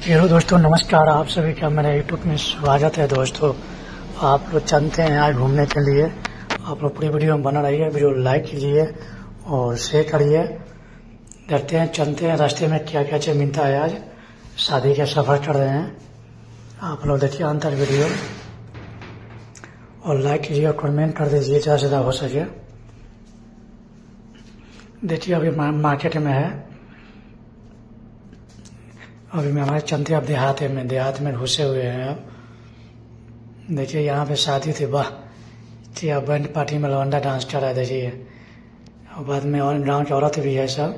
Hello दोस्तों, नमस्कार। आप सभी का मेरे यूट्यूब में स्वागत है। दोस्तों, आप लोग चलते हैं आज घूमने के लिए। आप लोग पूरी वीडियो में बना रहिए, वीडियो लाइक कीजिए और शेयर करिए। देखते हैं, चलते हैं रास्ते में क्या क्या चीज़ मिलता है। आज शादी का सफ़र कर रहे हैं। आप लोग देखिए अंतर वीडियो और लाइक कीजिए और कमेंट कर दीजिए ज़्यादा से ज़्यादा हो सके। देखिए अभी मार्केट में है। अभी मैं हमारे चलते अब देहात में घुसे हुए हैं। अब देखिए यहाँ पे शादी थी। वाह, अब बैंड पार्टी में लवंडा डांस कर रहा है। देखिए और बाद में और गाँव की औरत भी है सब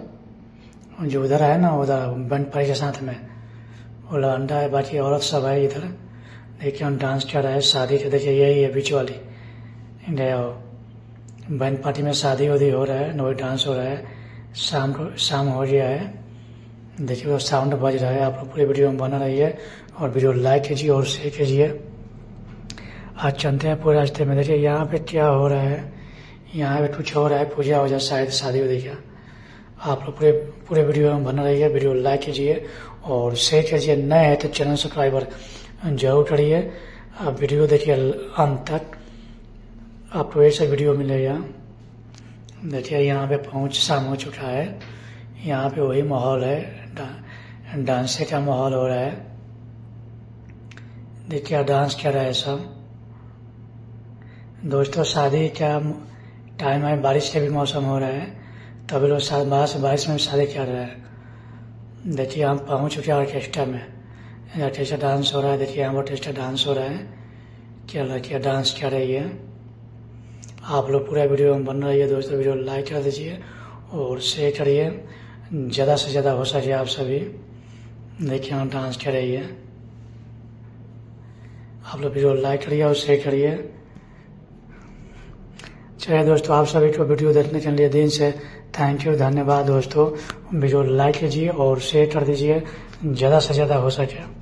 जो उधर है ना, उधर बैंड पार्टी के साथ में वो लवंडा है, बाकी औरत सब है इधर। देखिए हम डांस कर रहे हैं शादी के। देखिए यही है बीच वाली बैंड पार्टी में शादी वादी हो रहा है, नोई डांस हो रहा है। शाम हो गया है। देखिए वो साउंड बज रहा है। आप लोग पूरी वीडियो में बना रहिए और वीडियो लाइक कीजिए और शेयर कीजिए। आज चलते हैं पूरे रास्ते में। देखिए यहाँ पे क्या हो रहा है, यहाँ पे कुछ हो रहा है, पूजा वजह शायद शादी वादी का। आप लोग पूरे वीडियो में बना रहिए, वीडियो लाइक कीजिए और शेयर कीजिए। नए हैं तो चैनल सब्सक्राइबर जरूर करिए। आप वीडियो देखिए अंत तक, आपको ऐसा वीडियो मिलेगा। देखिए यहाँ पे शाम हो चुका है। यहाँ पे वही माहौल है, डांस का माहौल हो रहा है। देखिए डांस कर रहा है सब। दोस्तों शादी का टाइम है, बारिश का भी मौसम हो रहा है, तभी लोग बारिश में शादी कर रहे हैं। देखिए हम पहुँच चुके हैं ऑर्केस्ट्रा में। ऑर्केस्ट्रा डांस हो रहा है। देखिए यहाँ ऑर्केस्ट्रा डांस हो रहा है। क्या लड़कियाँ डांस कर रही है। आप लोग पूरा वीडियो में बन रही है। दोस्तों वीडियो लाइक कर दीजिए और शेयर करिए ज़्यादा से ज़्यादा हो सके। आप सभी देखिए हम डांस कर रही है। आप लोग वीडियो लाइक करिए और शेयर करिए। चलिए दोस्तों, आप सभी को वीडियो देखने के लिए दिन से थैंक यू, धन्यवाद। दोस्तों वीडियो लाइक कीजिए और शेयर कर दीजिए ज़्यादा से ज़्यादा हो सके।